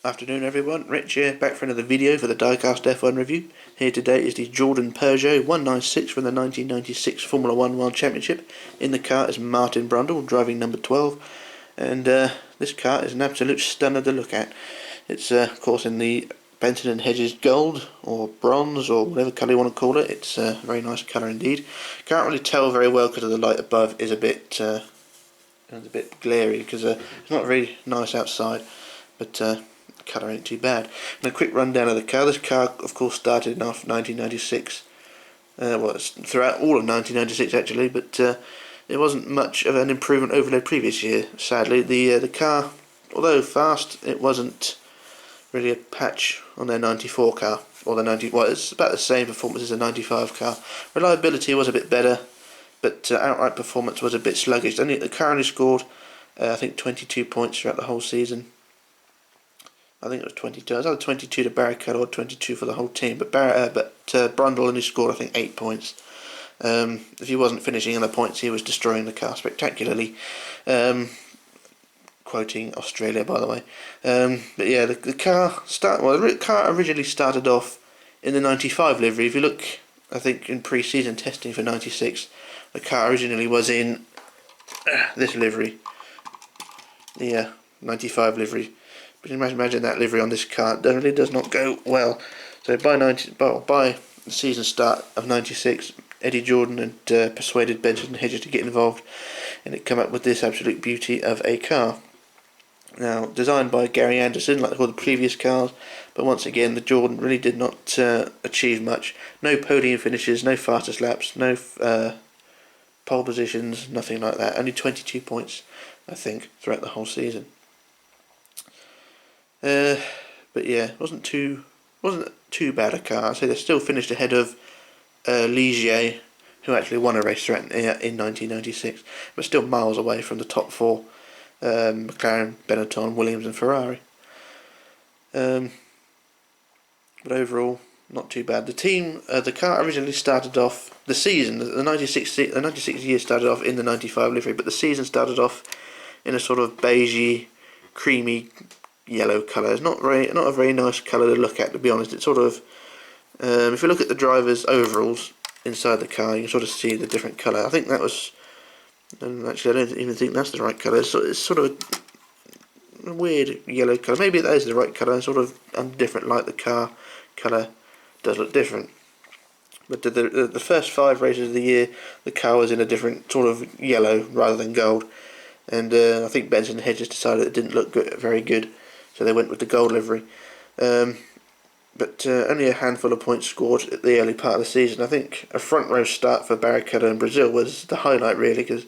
Afternoon everyone, Rich here, back for another video for the Diecast F1 review. Here today is the Jordan Peugeot 196 from the 1996 Formula 1 World Championship. In the car is Martin Brundle, driving number 12, and this car is an absolute stunner to look at. It's of course in the Benson and Hedges gold, or bronze, or whatever colour you want to call it. It's a very nice colour indeed. Can't really tell very well because the light above is a bit glary, because it's not very nice outside, but colour ain't too bad. And a quick rundown of the car. This car of course started in 1996, well, it's throughout all of 1996 actually, but it wasn't much of an improvement over the previous year, sadly. The car, although fast, it wasn't really a patch on their 94 car, or the 90, well, it's about the same performance as a 95 car. Reliability was a bit better, but outright performance was a bit sluggish. The car only scored I think 22 points throughout the whole season. I think it was 22. It was either 22 to Barrichello or 22 for the whole team. But Brundle only scored, I think, 8 points. If he wasn't finishing in the points, he was destroying the car spectacularly. Quoting Australia, by the way. But yeah, the car originally started off in the 95 livery. If you look, I think in pre-season testing for 96, the car originally was in this livery, the 95 livery. But imagine that livery on this car. It really does not go well. So by the season start of 96, Eddie Jordan had persuaded Benson and Hedges to get involved, and it came up with this absolute beauty of a car. Now, designed by Gary Anderson, like all the previous cars, but once again, the Jordan really did not achieve much. No podium finishes, no fastest laps, no pole positions, nothing like that. Only 22 points, I think, throughout the whole season. But yeah, wasn't too bad a car. I'd say they still finished ahead of Ligier, who actually won a race in 1996, but still miles away from the top four: McLaren, Benetton, Williams, and Ferrari. But overall, not too bad. The car originally started off the season. The 96 year started off in the 95 livery, but the season started off in a sort of beigey, creamy yellow colour. It's not a very nice colour to look at, to be honest. It's sort of, if you look at the driver's overalls inside the car, you can sort of see the different colour. I think that was, actually I don't even think that's the right colour. It's sort of a weird yellow colour. Maybe that is the right colour. Sort of different light. The car colour does look different. But the first 5 races of the year, the car was in a different sort of yellow rather than gold. And I think Benson and Hedges decided it didn't look very good, so they went with the gold livery. But only a handful of points scored at the early part of the season. I think a front row start for Barrichello in Brazil was the highlight, really, because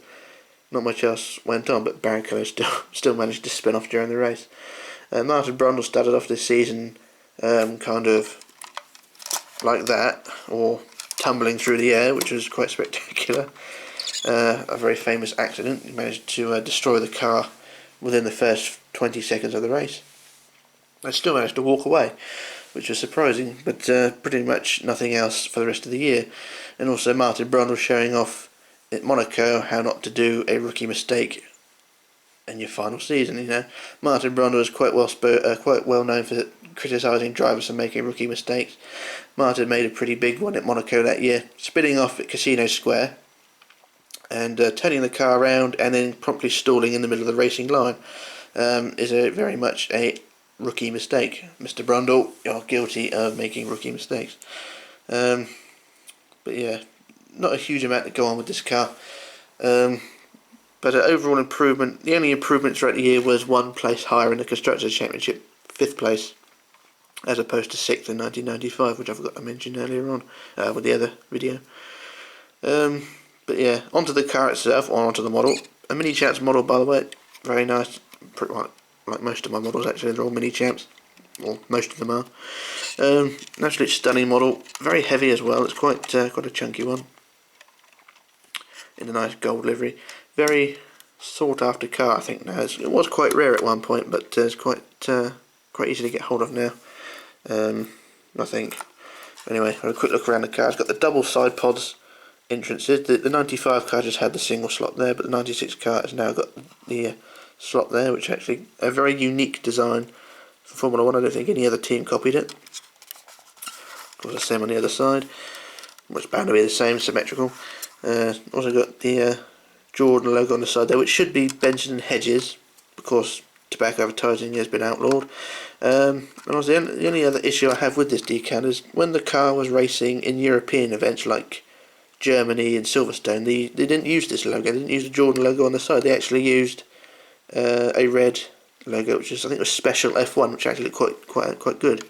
not much else went on, but Barrichello still managed to spin off during the race. Martin Brundle started off this season kind of like that, or tumbling through the air, which was quite spectacular. A very famous accident. He managed to destroy the car within the first 20 seconds of the race. I still managed to walk away, which was surprising, but pretty much nothing else for the rest of the year. And also Martin Brundle showing off at Monaco how not to do a rookie mistake in your final season. You know, Martin Brundle is quite well known for criticising drivers for making rookie mistakes. Martin made a pretty big one at Monaco that year, spinning off at Casino Square and turning the car around and then promptly stalling in the middle of the racing line. Is very much a rookie mistake. Mr. Brundle, you're guilty of making rookie mistakes. But yeah, not a huge amount to go on with this car. But overall improvement, the only improvement throughout the year was 1 place higher in the Constructors' Championship, 5th place, as opposed to 6th in 1995, which I forgot to mention earlier on with the other video. But yeah, onto the car itself, or onto the model. A Minichamps model, by the way, very nice. Pretty much like most of my models, actually, they're all Minichamps. Well, most of them are. An absolute stunning model, very heavy as well. It's quite a chunky one, in a nice gold livery. Very sought after car, I think now. It was quite rare at one point, but it's quite easy to get hold of now, I think. Anyway, have a quick look around the car. It's got the double side pods entrances. The 95 car just had the single slot there, but the 96 car has now got the slot there, which actually a very unique design For Formula 1, I don't think any other team copied it. Of course, the same on the other side. It's bound to be the same, symmetrical. Also got the Jordan logo on the side there, which should be Benson and Hedges, because tobacco advertising has been outlawed. And also the only other issue I have with this decal is when the car was racing in European events like Germany and Silverstone, they didn't use this logo. They didn't use the Jordan logo on the side. They actually used a red logo, which is, I think, was Special F1, which actually looked quite good.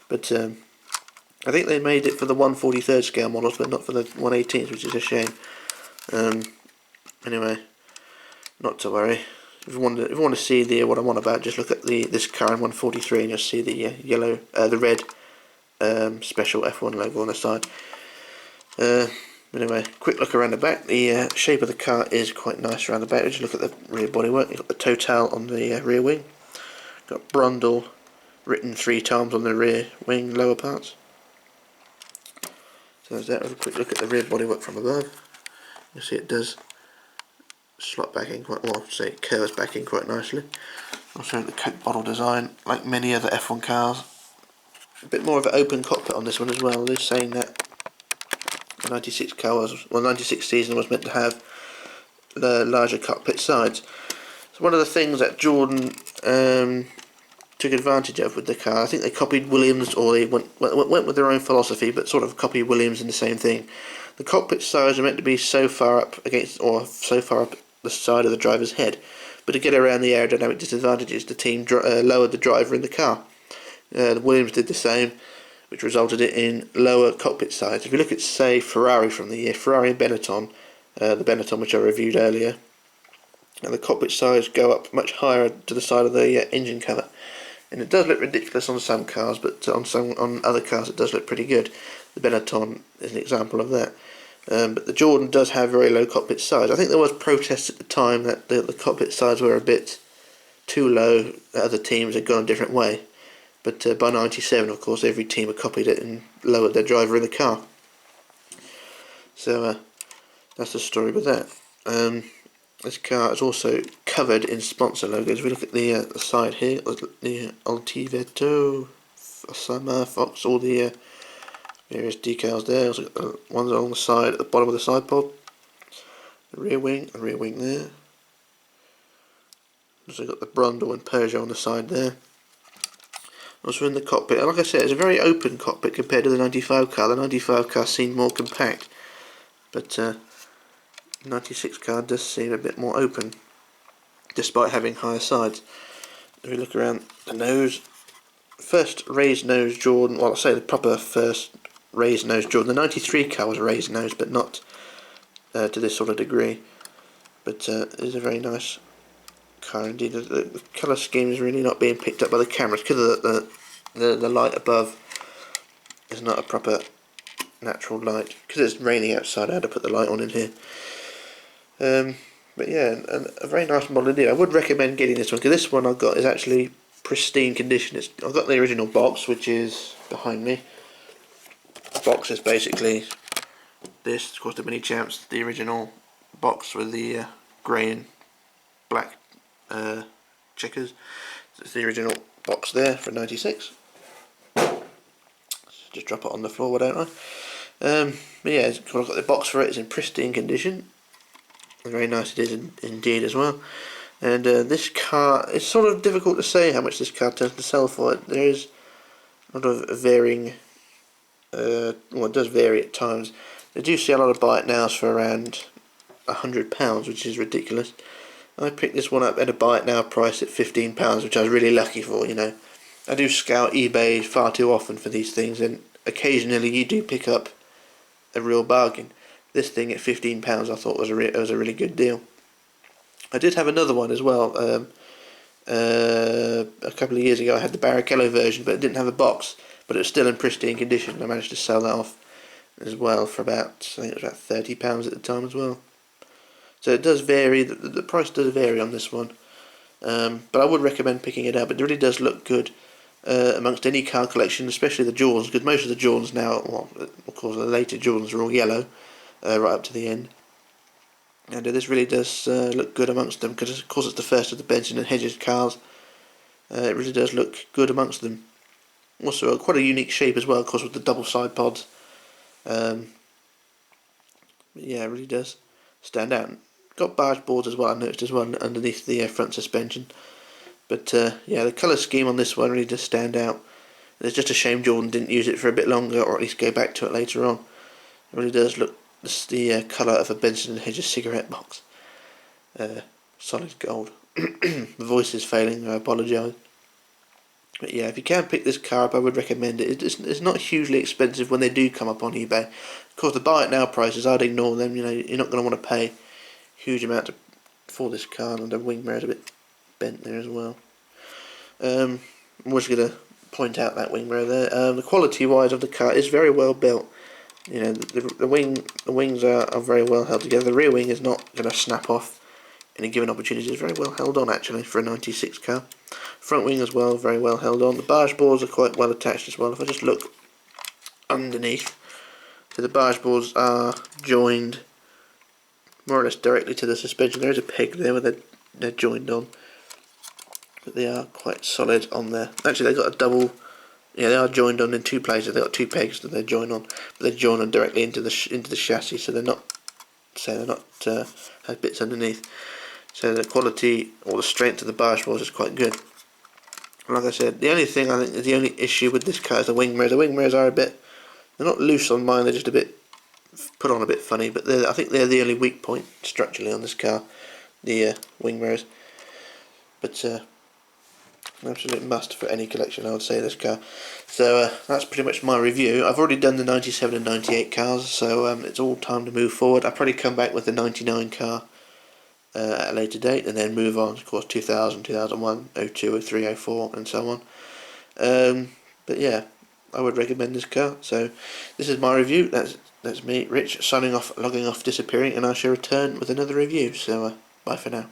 But I think they made it for the 1/43rd scale models, but not for the 1/18th, which is a shame. Anyway, not to worry. If you want to see what I'm on about, just look at this car in 143, and you'll see the red Special F1 logo on the side. Anyway, quick look around the back. The shape of the car is quite nice around the back. Just look at the rear bodywork. You've got the Total on the rear wing. Got Brundle written 3 times on the rear wing lower parts. So there's that. Have a quick look at the rear bodywork from above. You'll see it does slot back in quite well. Say it curves back in quite nicely. Also the Coke bottle design, like many other F1 cars. A bit more of an open cockpit on this one as well. They're saying that the 96 season was meant to have the larger cockpit sides. So one of the things that Jordan took advantage of with the car, I think they copied Williams, or they went with their own philosophy, but sort of copied Williams in the same thing. The cockpit sides are meant to be so far up so far up the side of the driver's head, but to get around the aerodynamic disadvantages, the team lowered the driver in the car. The Williams did the same, which resulted in lower cockpit sides. If you look at, say, Ferrari from the year, Ferrari and Benetton, the Benetton which I reviewed earlier, and the cockpit sides go up much higher to the side of the engine cover. And it does look ridiculous on some cars, but on other cars it does look pretty good. The Benetton is an example of that. But the Jordan does have very low cockpit sides. I think there was protests at the time that the cockpit sides were a bit too low, that other teams had gone a different way. But by 97, of course, every team had copied it and lowered their driver in the car. So that's the story with that. This car is also covered in sponsor logos. If we look at the side here, the Ultiveto, Fox, all the various decals there. Also got the ones along the side at the bottom of the side pod. The rear wing there. Also got the Brundle and Peugeot on the side there. Also in the cockpit, and like I said, it's a very open cockpit compared to the 95 car. The 95 car seemed more compact, but the 96 car does seem a bit more open, despite having higher sides. If we look around the nose, first raised nose Jordan, well, I say the proper first raised nose Jordan. The 93 car was a raised nose, but not to this sort of degree. But it is a very nice car indeed. The colour scheme is really not being picked up by the cameras because the light above is not a proper natural light. Because it's raining outside, I had to put the light on in here. But yeah, a very nice model indeed. I would recommend getting this one, because this one I've got is actually pristine condition. I've got the original box, which is behind me. The box is basically this, of course, the Minichamps, the original box with the grey and black checkers. So it's the original box there for 96. Just drop it on the floor, why don't I? But yeah, I've got the box for it. It's in pristine condition. Very nice it is indeed as well. And this car, it's sort of difficult to say how much this car tends to sell for. There is a lot of varying, well, it does vary at times. They do see a lot of buy it nows for around £100, which is ridiculous. I picked this one up at a buy it now price at £15, which I was really lucky for, you know. I do scout eBay far too often for these things, and occasionally you do pick up a real bargain. This thing at £15 I thought was a really good deal. I did have another one as well. A couple of years ago I had the Barrichello version, but it didn't have a box, but it was still in pristine condition. I managed to sell that off as well for about, I think it was about £30 at the time as well. So it does vary, the price does vary on this one. But I would recommend picking it up. It really does look good amongst any car collection, especially the Jordans, because most of the Jordans now, well, of course the later Jordans are all yellow, right up to the end. And this really does look good amongst them, because of course it's the first of the Benson and Hedges cars, It really does look good amongst them. Also, quite a unique shape as well, of course, with the double side pods. Yeah, it really does stand out. Got barge boards as well, I noticed as well, underneath the front suspension. But yeah, the colour scheme on this one really does stand out. It's just a shame Jordan didn't use it for a bit longer, or at least go back to it later on. It really does look the colour of a Benson and Hedges cigarette box. Solid gold. The voice is failing, I apologise. But yeah, if you can pick this car up, I would recommend it. It's not hugely expensive when they do come up on eBay. Of course, the buy it now prices, I'd ignore them. You know, you're not going to want to pay huge amount for this car, and the wing mirror's a bit bent there as well. I'm just going to point out that wing mirror there. The quality wise of the car is very well built. You know, the wings are very well held together. The rear wing is not going to snap off any given opportunity. It's very well held on actually for a 96 car. Front wing as well, very well held on. The barge boards are quite well attached as well. If I just look underneath, so the barge boards are joined more or less directly to the suspension. There is a peg there where they're joined on, but they are quite solid on there. Actually, they've got a double. Yeah, they are joined on in two places. They've got two pegs that they're joined on, but they're joined on directly into the chassis, so they're not have bits underneath. So the quality or the strength of the barge boards is quite good. Like I said, the only thing I think is the only issue with this car is the wing mirrors. The wing mirrors are they're not loose on mine. They're just a bit put on a bit funny. But I think they're the only weak point structurally on this car, the wing mirrors. But an absolute must for any collection, I would say, this car. So that's pretty much my review. I've already done the 97 and 98 cars, so it's all time to move forward. I'll probably come back with the 99 car at a later date, and then move on, of course, 2000, 2001, 02, 03, 04, and so on. But yeah, I would recommend this car. So this is my review. That's me, Rich, signing off, logging off, disappearing, and I shall return with another review. So bye for now.